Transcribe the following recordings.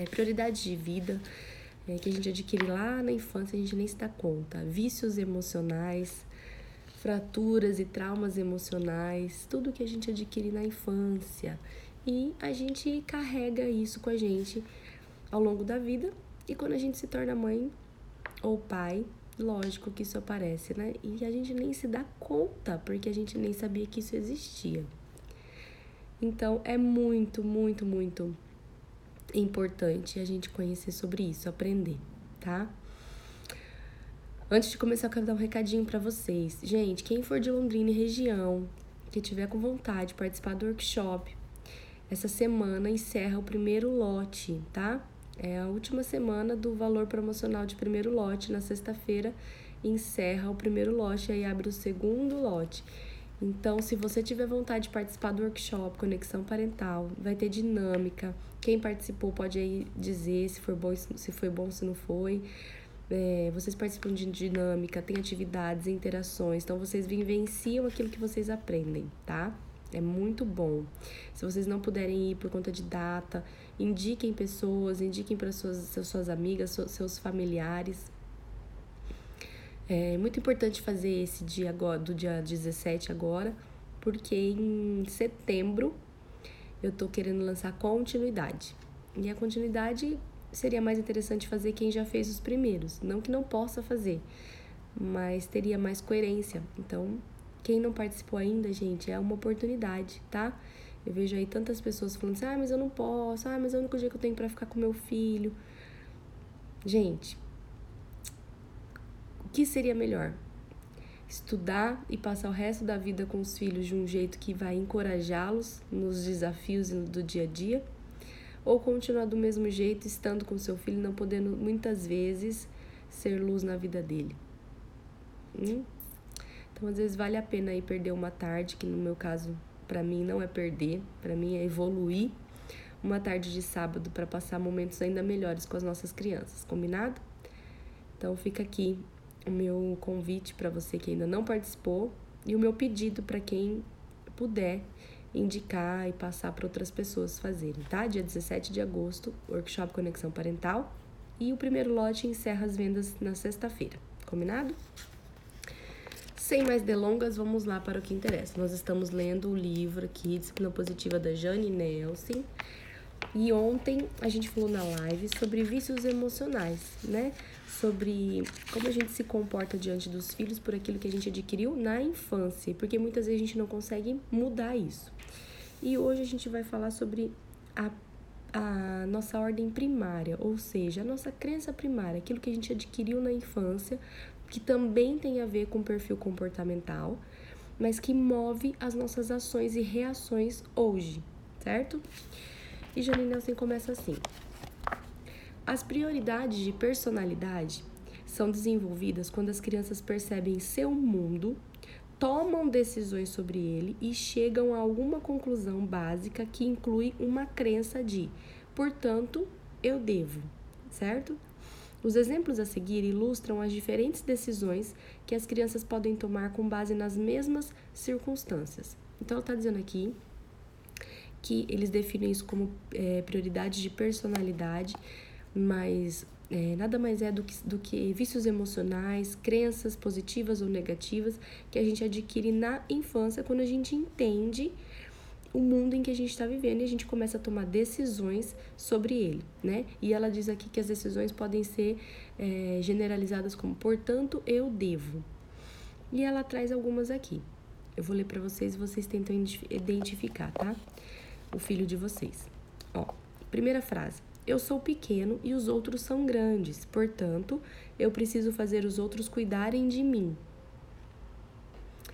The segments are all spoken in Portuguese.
prioridades de vida que a gente adquire lá na infância, a gente nem se dá conta. Vícios emocionais, fraturas e traumas emocionais, tudo que a gente adquire na infância. E a gente carrega isso com a gente ao longo da vida. E quando a gente se torna mãe ou pai, lógico que isso aparece, né? E a gente nem se dá conta, porque a gente nem sabia que isso existia. Então, é muito, muito, muito importante a gente conhecer sobre isso, aprender, tá? Antes de começar, eu quero dar um recadinho pra vocês. Gente, quem for de Londrina e região, que tiver com vontade de participar do workshop, essa semana encerra o primeiro lote, tá? É a última semana do valor promocional de primeiro lote. Na sexta-feira encerra o primeiro lote e aí abre o segundo lote. Então, se você tiver vontade de participar do workshop Conexão Parental, vai ter dinâmica. Quem participou pode aí dizer se foi bom, se não foi. Vocês participam de dinâmica, tem atividades, interações. Então, vocês vivenciam aquilo que vocês aprendem, tá? É muito bom. Se vocês não puderem ir por conta de data, indiquem pessoas, indiquem para suas amigas, seus familiares. É muito importante fazer esse dia agora, do dia 17 agora, porque em setembro eu tô querendo lançar continuidade. E a continuidade seria mais interessante fazer quem já fez os primeiros. Não que não possa fazer, mas teria mais coerência. Então, quem não participou ainda, gente, é uma oportunidade, tá? Eu vejo aí tantas pessoas falando assim, mas eu não posso, mas é o único dia que eu tenho pra ficar com meu filho. Gente, o que seria melhor? Estudar e passar o resto da vida com os filhos de um jeito que vai encorajá-los nos desafios do dia a dia? Ou continuar do mesmo jeito, estando com seu filho, não podendo muitas vezes ser luz na vida dele? Então, às vezes, vale a pena aí perder uma tarde, que no meu caso, pra mim, não é perder, pra mim é evoluir, uma tarde de sábado para passar momentos ainda melhores com as nossas crianças, combinado? Então, fica aqui o meu convite para você que ainda não participou e o meu pedido para quem puder indicar e passar para outras pessoas fazerem, tá? Dia 17 de agosto, workshop Conexão Parental, e o primeiro lote encerra as vendas na sexta-feira, combinado? Sem mais delongas, vamos lá para o que interessa. Nós estamos lendo o livro aqui, Disciplina Positiva, da Jane Nelson. E ontem a gente falou na live sobre vícios emocionais, né? Sobre como a gente se comporta diante dos filhos por aquilo que a gente adquiriu na infância. Porque muitas vezes a gente não consegue mudar isso. E hoje a gente vai falar sobre a nossa ordem primária, ou seja, a nossa crença primária, aquilo que a gente adquiriu na infância, que também tem a ver com o perfil comportamental, mas que move as nossas ações e reações hoje, certo? E Jane Nelson começa assim: as prioridades de personalidade são desenvolvidas quando as crianças percebem seu mundo, tomam decisões sobre ele e chegam a alguma conclusão básica que inclui uma crença de, portanto, eu devo, certo? Os exemplos a seguir ilustram as diferentes decisões que as crianças podem tomar com base nas mesmas circunstâncias. Então, ela está dizendo aqui que eles definem isso como prioridades de personalidade, mas nada mais é do que vícios emocionais, crenças positivas ou negativas que a gente adquire na infância quando a gente entende o mundo em que a gente está vivendo e a gente começa a tomar decisões sobre ele, né? E ela diz aqui que as decisões podem ser generalizadas como, portanto, eu devo. E ela traz algumas aqui. Eu vou ler para vocês e vocês tentam identificar, tá? O filho de vocês. Primeira frase: eu sou pequeno e os outros são grandes, portanto, eu preciso fazer os outros cuidarem de mim.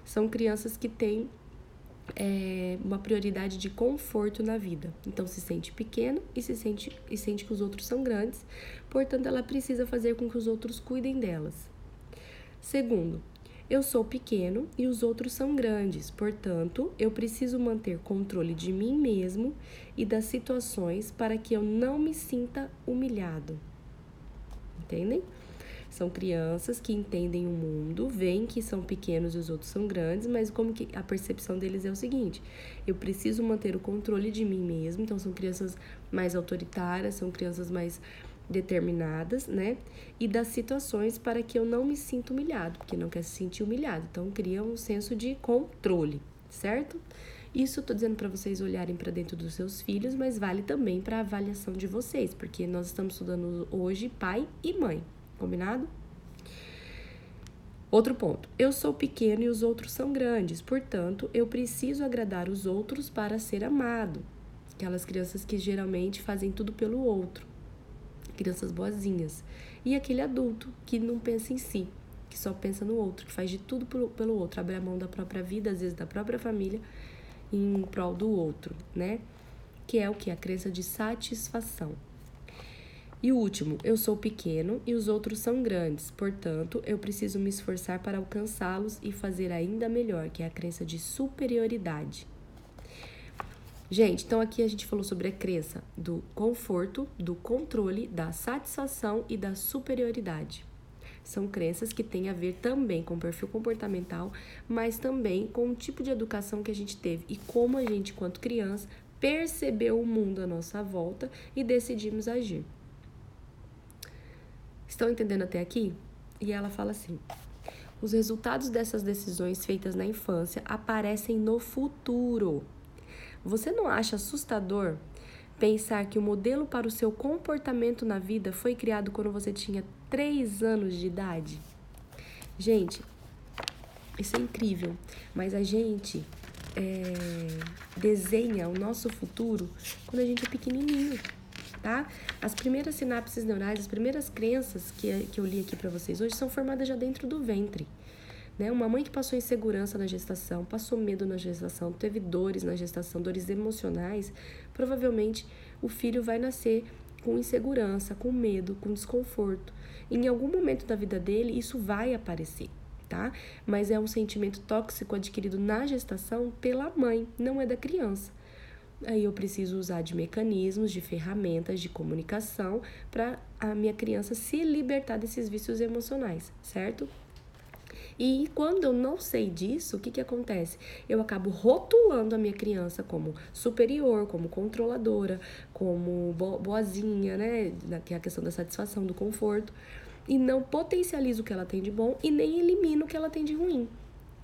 São crianças que têm uma prioridade de conforto na vida. Então, se sente pequeno e sente que os outros são grandes, portanto, ela precisa fazer com que os outros cuidem delas. Segundo, eu sou pequeno e os outros são grandes, portanto, eu preciso manter controle de mim mesmo e das situações para que eu não me sinta humilhado. Entendem? São crianças que entendem o mundo, veem que são pequenos e os outros são grandes, mas como que a percepção deles é o seguinte: eu preciso manter o controle de mim mesmo. Então são crianças mais autoritárias, são crianças mais determinadas, né? E das situações para que eu não me sinta humilhado, porque não quer se sentir humilhado. Então cria um senso de controle, certo? Isso eu tô dizendo para vocês olharem para dentro dos seus filhos, mas vale também para a avaliação de vocês, porque nós estamos estudando hoje pai e mãe, combinado? Outro ponto, eu sou pequeno e os outros são grandes, portanto, eu preciso agradar os outros para ser amado. Aquelas crianças que geralmente fazem tudo pelo outro, crianças boazinhas. E aquele adulto que não pensa em si, que só pensa no outro, que faz de tudo pelo outro, abre a mão da própria vida, às vezes da própria família, em prol do outro, né? Que é o que? A crença de satisfação. E o último, eu sou pequeno e os outros são grandes, portanto, eu preciso me esforçar para alcançá-los e fazer ainda melhor, que é a crença de superioridade. Gente, então aqui a gente falou sobre a crença do conforto, do controle, da satisfação e da superioridade. São crenças que têm a ver também com o perfil comportamental, mas também com o tipo de educação que a gente teve e como a gente, enquanto criança, percebeu o mundo à nossa volta e decidimos agir. Estão entendendo até aqui? E ela fala assim: os resultados dessas decisões feitas na infância aparecem no futuro. Você não acha assustador pensar que o modelo para o seu comportamento na vida foi criado quando você tinha 3 anos de idade? Gente, isso é incrível, mas a gente desenha o nosso futuro quando a gente é pequenininho, tá? As primeiras sinapses neurais, as primeiras crenças que eu li aqui para vocês hoje são formadas já dentro do ventre. Né? Uma mãe que passou insegurança na gestação, passou medo na gestação, teve dores na gestação, dores emocionais, provavelmente o filho vai nascer com insegurança, com medo, com desconforto. Em algum momento da vida dele, isso vai aparecer, tá? Mas é um sentimento tóxico adquirido na gestação pela mãe, não é da criança. Aí eu preciso usar de mecanismos, de ferramentas de comunicação para a minha criança se libertar desses vícios emocionais, certo? E quando eu não sei disso, o que acontece? Eu acabo rotulando a minha criança como superior, como controladora, como boazinha, né? Que é a questão da satisfação, do conforto. E não potencializo o que ela tem de bom e nem elimino o que ela tem de ruim,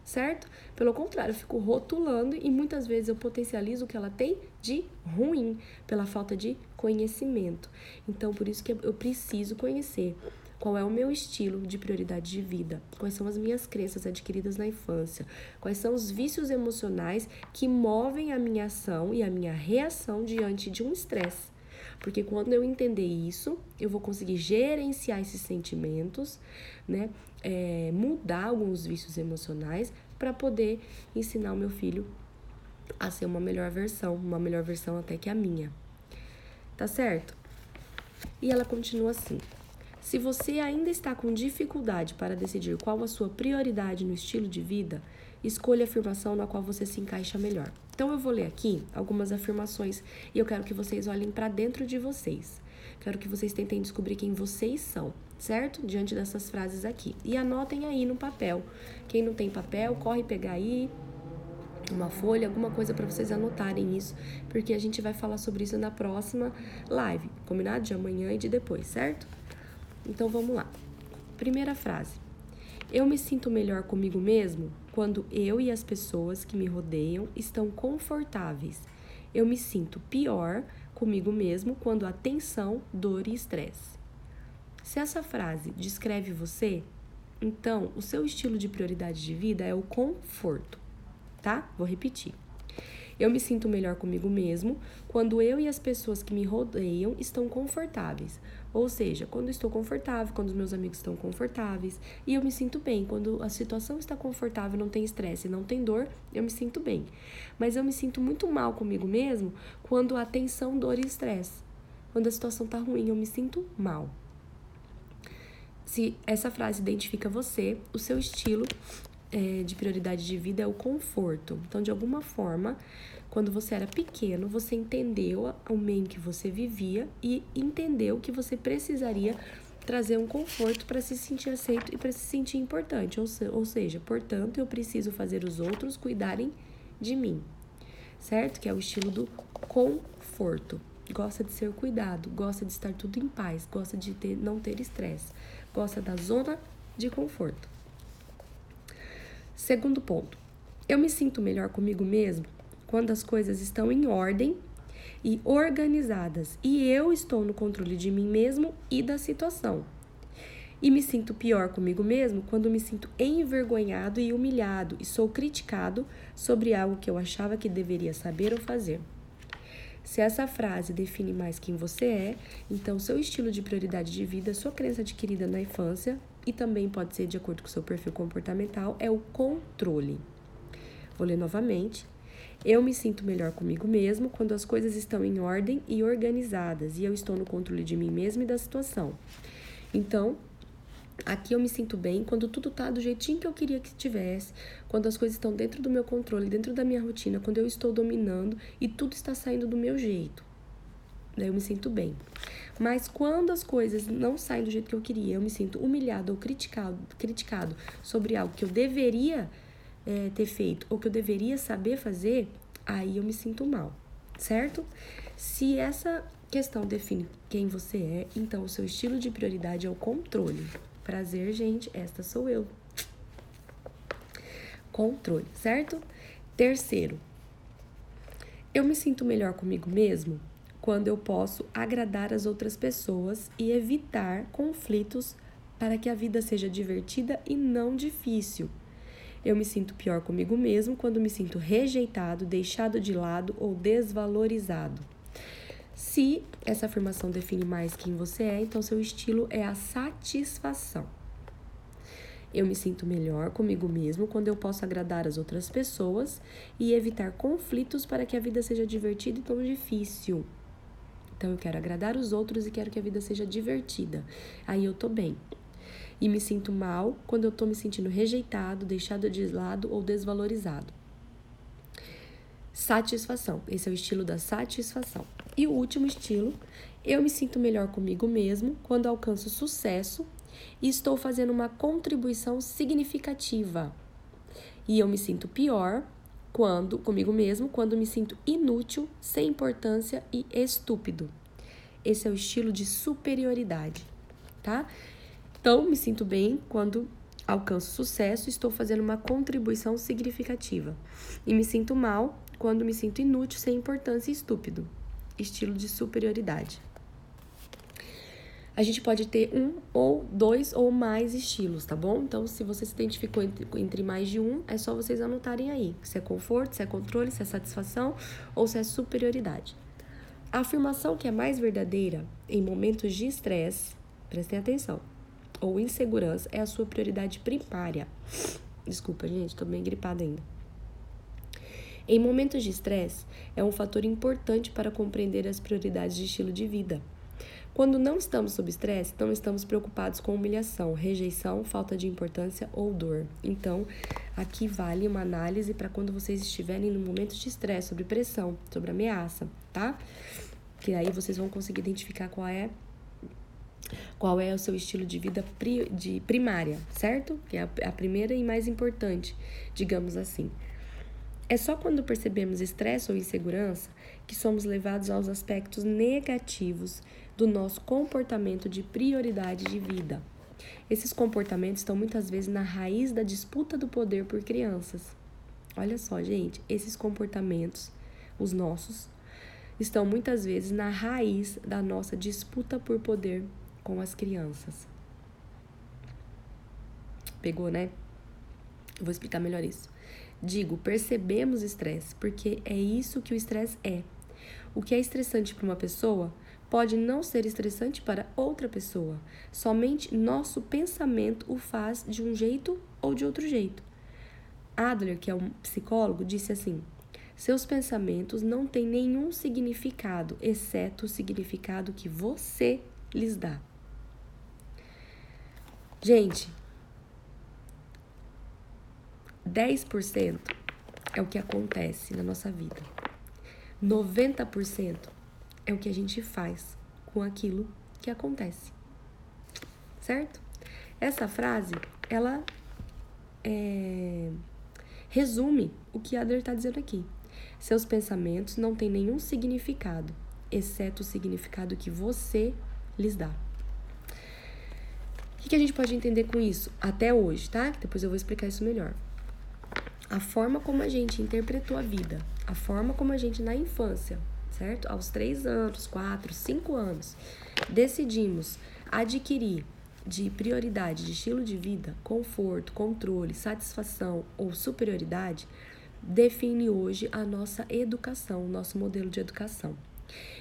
certo? Pelo contrário, eu fico rotulando e muitas vezes eu potencializo o que ela tem de ruim, pela falta de conhecimento. Então, por isso que eu preciso conhecer qual é o meu estilo de prioridade de vida, quais são as minhas crenças adquiridas na infância, quais são os vícios emocionais que movem a minha ação e a minha reação diante de um estresse. Porque quando eu entender isso, eu vou conseguir gerenciar esses sentimentos, né? Mudar alguns vícios emocionais para poder ensinar o meu filho a ser uma melhor versão até que a minha. Tá certo? E ela continua assim: se você ainda está com dificuldade para decidir qual a sua prioridade no estilo de vida, escolha a afirmação na qual você se encaixa melhor. Então eu vou ler aqui algumas afirmações e eu quero que vocês olhem para dentro de vocês. Quero que vocês tentem descobrir quem vocês são, certo? Diante dessas frases aqui. E anotem aí no papel. Quem não tem papel, corre pegar aí uma folha, alguma coisa para vocês anotarem isso, porque a gente vai falar sobre isso na próxima live, combinado? De amanhã e de depois, certo? Então vamos lá. Primeira frase: eu me sinto melhor comigo mesmo quando eu e as pessoas que me rodeiam estão confortáveis. Eu me sinto pior comigo mesmo quando há tensão, dor e estresse. Se essa frase descreve você, então o seu estilo de prioridade de vida é o conforto, tá? Vou repetir. Eu me sinto melhor comigo mesmo quando eu e as pessoas que me rodeiam estão confortáveis. Ou seja, quando estou confortável, quando os meus amigos estão confortáveis. E eu me sinto bem. Quando a situação está confortável, não tem estresse, não tem dor, eu me sinto bem. Mas eu me sinto muito mal comigo mesmo quando há tensão, dor e estresse. Quando a situação está ruim, eu me sinto mal. Se essa frase identifica você, o seu estilo de prioridade de vida é o conforto. Então, de alguma forma, quando você era pequeno, você entendeu o meio em que você vivia e entendeu que você precisaria trazer um conforto para se sentir aceito e para se sentir importante. Ou seja, portanto, eu preciso fazer os outros cuidarem de mim, certo? Que é o estilo do conforto. Gosta de ser cuidado, gosta de estar tudo em paz, gosta de não ter estresse, gosta da zona de conforto. Segundo ponto, eu me sinto melhor comigo mesmo quando as coisas estão em ordem e organizadas e eu estou no controle de mim mesmo e da situação. E me sinto pior comigo mesmo quando me sinto envergonhado e humilhado e sou criticado sobre algo que eu achava que deveria saber ou fazer. Se essa frase define mais quem você é, então seu estilo de prioridade de vida, sua crença adquirida na infância e também pode ser de acordo com seu perfil comportamental, é o controle. Vou ler novamente. Eu me sinto melhor comigo mesmo quando as coisas estão em ordem e organizadas e eu estou no controle de mim mesmo e da situação. Então, aqui eu me sinto bem quando tudo tá do jeitinho que eu queria que estivesse, quando as coisas estão dentro do meu controle, dentro da minha rotina, quando eu estou dominando e tudo está saindo do meu jeito. Daí eu me sinto bem. Mas quando as coisas não saem do jeito que eu queria, eu me sinto humilhado ou criticado sobre algo que eu deveria ter feito ou que eu deveria saber fazer, aí eu me sinto mal, certo? Se essa questão define quem você é, então o seu estilo de prioridade é o controle. Prazer, gente, esta sou eu. Controle, certo? Terceiro, eu me sinto melhor comigo mesmo quando eu posso agradar as outras pessoas e evitar conflitos para que a vida seja divertida e não difícil. Eu me sinto pior comigo mesmo quando me sinto rejeitado, deixado de lado ou desvalorizado. Se essa afirmação define mais quem você é, então seu estilo é a satisfação. Eu me sinto melhor comigo mesmo quando eu posso agradar as outras pessoas e evitar conflitos para que a vida seja divertida e não difícil. Então, eu quero agradar os outros e quero que a vida seja divertida. Aí eu tô bem. E me sinto mal quando eu tô me sentindo rejeitado, deixado de lado ou desvalorizado. Satisfação. Esse é o estilo da satisfação. E o último estilo, eu me sinto melhor comigo mesmo quando alcanço sucesso e estou fazendo uma contribuição significativa. E eu me sinto pior comigo mesmo quando me sinto inútil, sem importância e estúpido. Esse é o estilo de superioridade, tá? Então, me sinto bem quando alcanço sucesso e estou fazendo uma contribuição significativa. E me sinto mal quando me sinto inútil, sem importância e estúpido. Estilo de superioridade. A gente pode ter um ou dois ou mais estilos, tá bom? Então, se você se identificou entre mais de um, é só vocês anotarem aí. Se é conforto, se é controle, se é satisfação ou se é superioridade. A afirmação que é mais verdadeira em momentos de estresse, prestem atenção, ou insegurança, é a sua prioridade primária. Desculpa, gente, tô bem gripada ainda. Em momentos de estresse, é um fator importante para compreender as prioridades de estilo de vida. Quando não estamos sob estresse, não estamos preocupados com humilhação, rejeição, falta de importância ou dor. Então, aqui vale uma análise para quando vocês estiverem no momento de estresse, sobre pressão, sobre ameaça, tá? Que aí vocês vão conseguir identificar qual é o seu estilo de vida primária, certo? Que é a primeira e mais importante, digamos assim. É só quando percebemos estresse ou insegurança que somos levados aos aspectos negativos do nosso comportamento de prioridade de vida. Esses comportamentos estão muitas vezes na raiz da disputa do poder por crianças. Olha só, gente, esses comportamentos, os nossos, estão muitas vezes na raiz da nossa disputa por poder com as crianças. Pegou, né? Vou explicar melhor isso. Digo, percebemos estresse, porque é isso que o estresse é. O que é estressante para uma pessoa pode não ser estressante para outra pessoa. Somente nosso pensamento o faz de um jeito ou de outro jeito. Adler, que é um psicólogo, disse assim: seus pensamentos não têm nenhum significado, exceto o significado que você lhes dá. Gente, 10% é o que acontece na nossa vida. 90% é o que a gente faz com aquilo que acontece. certo? Essa frase, ela resume o que Adler está dizendo aqui. Seus pensamentos não têm nenhum significado, exceto o significado que você lhes dá. O que a gente pode entender com isso até hoje, tá? Depois eu vou explicar isso melhor. A forma como a gente interpretou a vida, a forma como a gente na infância, certo? Aos 3 anos, 4, 5 anos, decidimos adquirir de prioridade, de estilo de vida, conforto, controle, satisfação ou superioridade, define hoje a nossa educação, o nosso modelo de educação.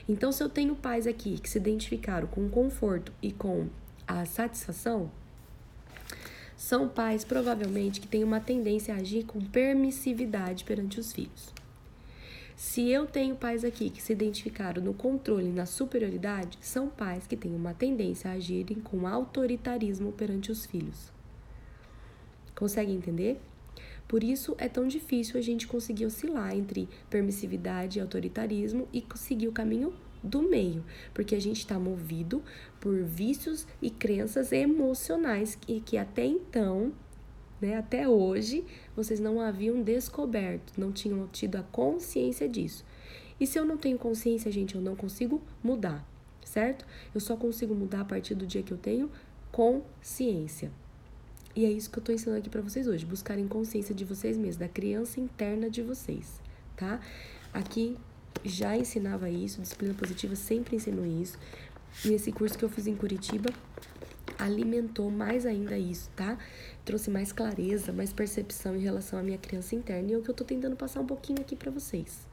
Então, se eu tenho pais aqui que se identificaram com o conforto e com a satisfação, são pais provavelmente que têm uma tendência a agir com permissividade perante os filhos. Se eu tenho pais aqui que se identificaram no controle e na superioridade, são pais que têm uma tendência a agirem com autoritarismo perante os filhos. Consegue entender? Por isso é tão difícil a gente conseguir oscilar entre permissividade e autoritarismo e seguir o caminho do meio, porque a gente está movido por vícios e crenças emocionais que até então, até hoje, vocês não haviam descoberto, não tinham tido a consciência disso. E se eu não tenho consciência, gente, eu não consigo mudar, certo? Eu só consigo mudar a partir do dia que eu tenho consciência. E é isso que eu tô ensinando aqui pra vocês hoje, buscarem consciência de vocês mesmos, da criança interna de vocês, tá? Aqui já ensinava isso, disciplina positiva sempre ensinou isso. E esse curso que eu fiz em Curitiba alimentou mais ainda isso, tá? Trouxe mais clareza, mais percepção em relação à minha criança interna. E é o que eu tô tentando passar um pouquinho aqui pra vocês.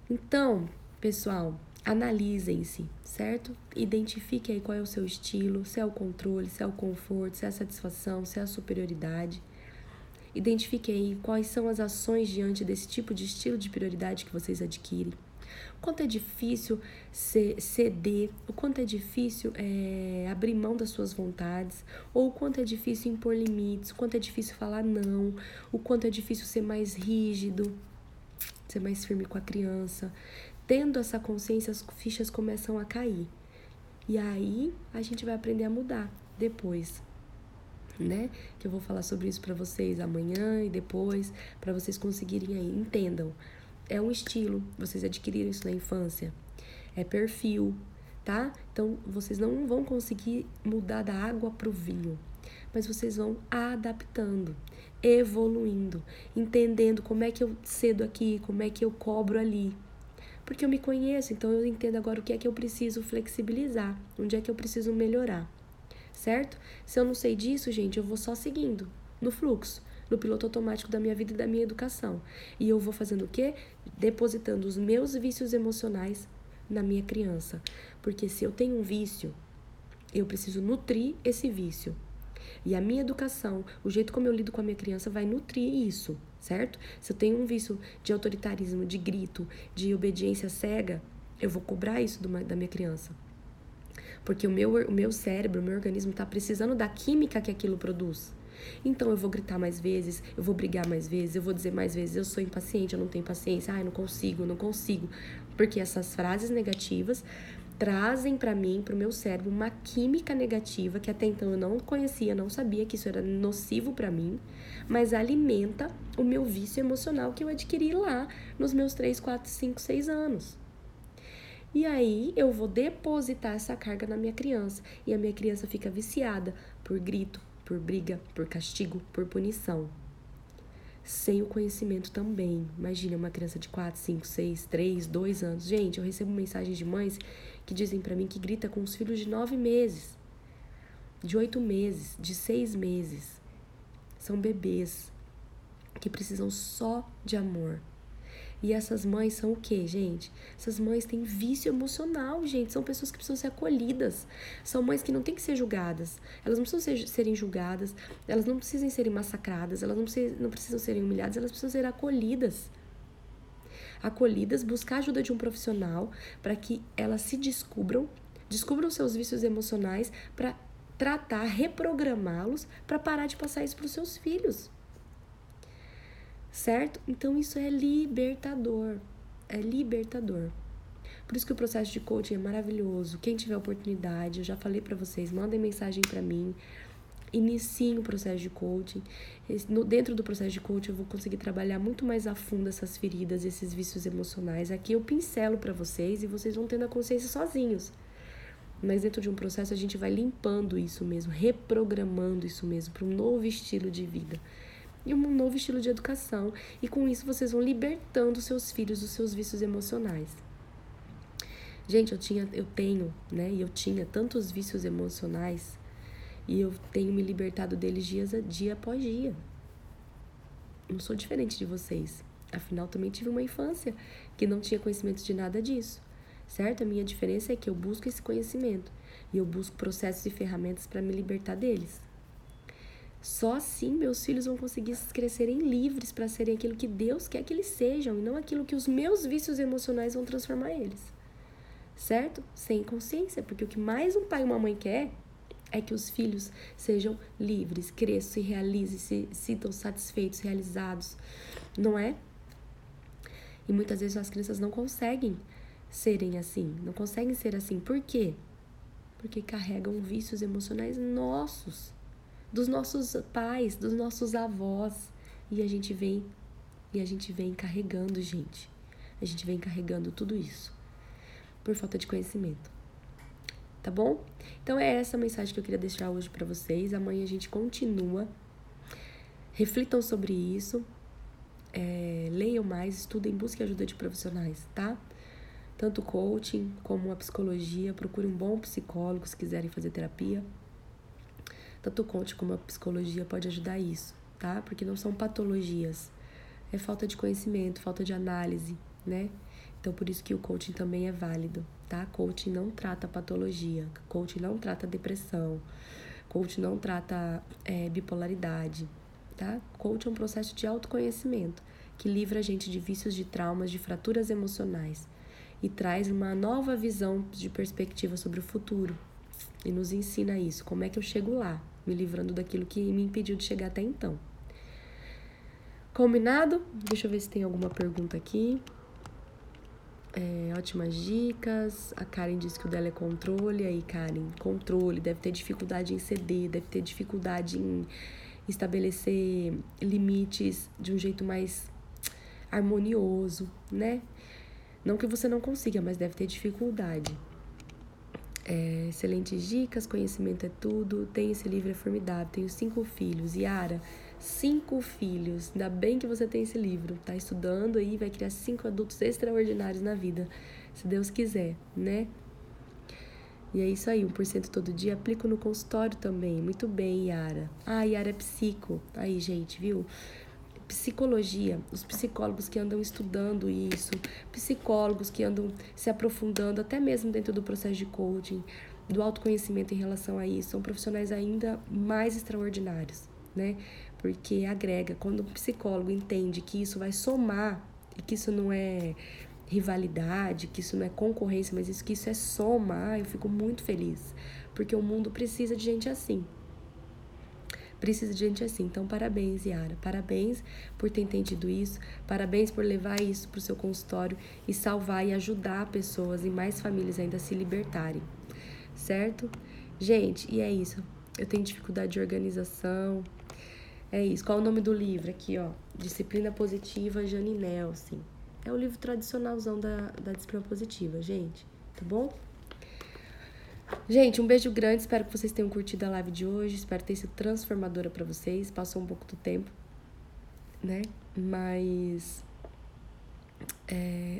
Então, pessoal, analisem-se, certo? Identifique aí qual é o seu estilo, se é o controle, se é o conforto, se é a satisfação, se é a superioridade. Identifique aí quais são as ações diante desse tipo de estilo de prioridade que vocês adquirem. O quanto é difícil ceder, o quanto é difícil abrir mão das suas vontades, ou o quanto é difícil impor limites, o quanto é difícil falar não, o quanto é difícil ser mais rígido, ser mais firme com a criança. Tendo essa consciência, as fichas começam a cair. E aí, a gente vai aprender a mudar depois, Que eu vou falar sobre isso pra vocês amanhã e depois, pra vocês conseguirem aí. Entendam, é um estilo, vocês adquiriram isso na infância. É perfil, tá? Então, vocês não vão conseguir mudar da água pro vinho, mas vocês vão adaptando, evoluindo, entendendo como é que eu cedo aqui, como é que eu cobro ali. Porque eu me conheço, então eu entendo agora o que é que eu preciso flexibilizar, onde é que eu preciso melhorar, certo? Se eu não sei disso, gente, eu vou só seguindo no fluxo, no piloto automático da minha vida e da minha educação. E eu vou fazendo o quê? Depositando os meus vícios emocionais na minha criança. Porque se eu tenho um vício, eu preciso nutrir esse vício. E a minha educação, o jeito como eu lido com a minha criança vai nutrir isso, certo? Se eu tenho um vício de autoritarismo, de grito, de obediência cega, eu vou cobrar isso da minha criança. Porque o meu cérebro, o meu organismo está precisando da química que aquilo produz. Então eu vou gritar mais vezes, eu vou brigar mais vezes, eu vou dizer mais vezes, eu sou impaciente, eu não tenho paciência, eu não consigo. Porque essas frases negativas trazem para mim, pro meu cérebro, uma química negativa que até então eu não conhecia, não sabia que isso era nocivo para mim, mas alimenta o meu vício emocional que eu adquiri lá nos meus 3, 4, 5, 6 anos. E aí eu vou depositar essa carga na minha criança e a minha criança fica viciada por grito, por briga, por castigo, por punição. Sem o conhecimento também. Imagina uma criança de 4, 5, 6, 3, 2 anos. Gente, eu recebo mensagens de mães que dizem pra mim que grita com os filhos de 9 meses, de 8 meses, de 6 meses. São bebês que precisam só de amor. E essas mães são o quê, gente? Essas mães têm vício emocional, gente. São pessoas que precisam ser acolhidas. São mães que não têm que ser julgadas. Elas não precisam serem julgadas. Elas não precisam serem massacradas. Elas não precisam serem humilhadas. Elas precisam ser acolhidas. Acolhidas, buscar a ajuda de um profissional para que elas se descubram seus vícios emocionais, para tratar, reprogramá-los, para parar de passar isso para os seus filhos. Certo? Então isso é libertador. É libertador. Por isso que o processo de coaching é maravilhoso. Quem tiver oportunidade, eu já falei pra vocês, mandem mensagem pra mim, iniciem o processo de coaching. Dentro do processo de coaching eu vou conseguir trabalhar muito mais a fundo essas feridas, esses vícios emocionais. Aqui eu pincelo pra vocês e vocês vão tendo a consciência sozinhos. Mas dentro de um processo a gente vai limpando isso mesmo, reprogramando isso mesmo para um novo estilo de vida e um novo estilo de educação. E com isso vocês vão libertando seus filhos dos seus vícios emocionais. Gente, eu tinha tantos vícios emocionais e eu tenho me libertado deles dia após dia. Não sou diferente de vocês. Afinal, também tive uma infância que não tinha conhecimento de nada disso. Certo? A minha diferença é que eu busco esse conhecimento e eu busco processos e ferramentas para me libertar deles. Só assim meus filhos vão conseguir crescerem livres para serem aquilo que Deus quer que eles sejam e não aquilo que os meus vícios emocionais vão transformar eles. Certo? Sem consciência, porque o que mais um pai e uma mãe quer é que os filhos sejam livres, cresçam, se realizem, se sintam satisfeitos, realizados, não é? E muitas vezes as crianças não conseguem serem assim, não conseguem ser assim. Por quê? Porque carregam vícios emocionais nossos, dos nossos pais, dos nossos avós. E a gente vem carregando, gente. A gente vem carregando tudo isso por falta de conhecimento. Tá bom? Então é essa a mensagem que eu queria deixar hoje pra vocês. Amanhã a gente continua. Reflitam sobre isso. Leiam mais, estudem, busquem ajuda de profissionais, tá? Tanto o coaching como a psicologia. Procure um bom psicólogo se quiserem fazer terapia. Tanto o coaching como a psicologia pode ajudar isso, tá? Porque não são patologias. É falta de conhecimento, falta de análise, né? Então, por isso que o coaching também é válido, tá? Coaching não trata patologia. Coaching não trata depressão. Coaching não trata bipolaridade, tá? Coaching é um processo de autoconhecimento que livra a gente de vícios, de traumas, de fraturas emocionais. E traz uma nova visão de perspectiva sobre o futuro. E nos ensina isso. Como é que eu chego lá? Me livrando daquilo que me impediu de chegar até então. Combinado? Deixa eu ver se tem alguma pergunta aqui. Ótimas dicas. A Karen disse que o dela é controle. E aí, Karen, controle. Deve ter dificuldade em ceder. Deve ter dificuldade em estabelecer limites de um jeito mais harmonioso, né? Não que você não consiga, mas deve ter dificuldade. Excelentes dicas, conhecimento é tudo. Tem esse livro, é formidável. Tenho 5 filhos. Yara, 5 filhos. Ainda bem que você tem esse livro. Tá estudando aí, vai criar 5 adultos extraordinários na vida. Se Deus quiser, né? E é isso aí, 1% todo dia. Aplico no consultório também. Muito bem, Yara. Yara é psico. Aí, gente, viu? Psicologia, os psicólogos que andam estudando isso, psicólogos que andam se aprofundando até mesmo dentro do processo de coaching, do autoconhecimento em relação a isso, são profissionais ainda mais extraordinários, né? Porque agrega, quando o psicólogo entende que isso vai somar e que isso não é rivalidade, que isso não é concorrência, mas que isso é soma, eu fico muito feliz, porque o mundo precisa de gente assim. Precisa de gente assim. Então, parabéns, Yara. Parabéns por ter entendido isso. Parabéns por levar isso para o seu consultório e salvar e ajudar pessoas e mais famílias ainda a se libertarem. Certo? Gente, e é isso. Eu tenho dificuldade de organização. É isso. Qual é o nome do livro? Aqui, ó. Disciplina Positiva, Jane Nelson. É o livro tradicionalzão da Disciplina Positiva, gente. Tá bom? Gente, um beijo grande, espero que vocês tenham curtido a live de hoje, espero ter sido transformadora pra vocês, passou um pouco do tempo, né, mas,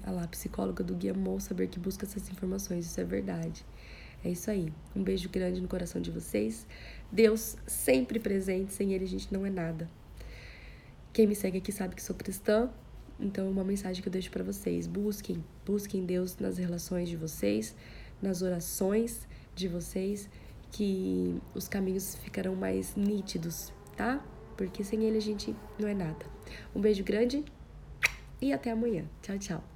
a psicóloga do Guia Mo saber que busca essas informações, isso é verdade, é isso aí, um beijo grande no coração de vocês, Deus sempre presente, sem Ele a gente não é nada, quem me segue aqui sabe que sou cristã, então uma mensagem que eu deixo pra vocês, busquem Deus nas relações de vocês, nas orações de vocês, que os caminhos ficarão mais nítidos, tá? Porque sem Ele a gente não é nada. Um beijo grande e até amanhã. Tchau, tchau.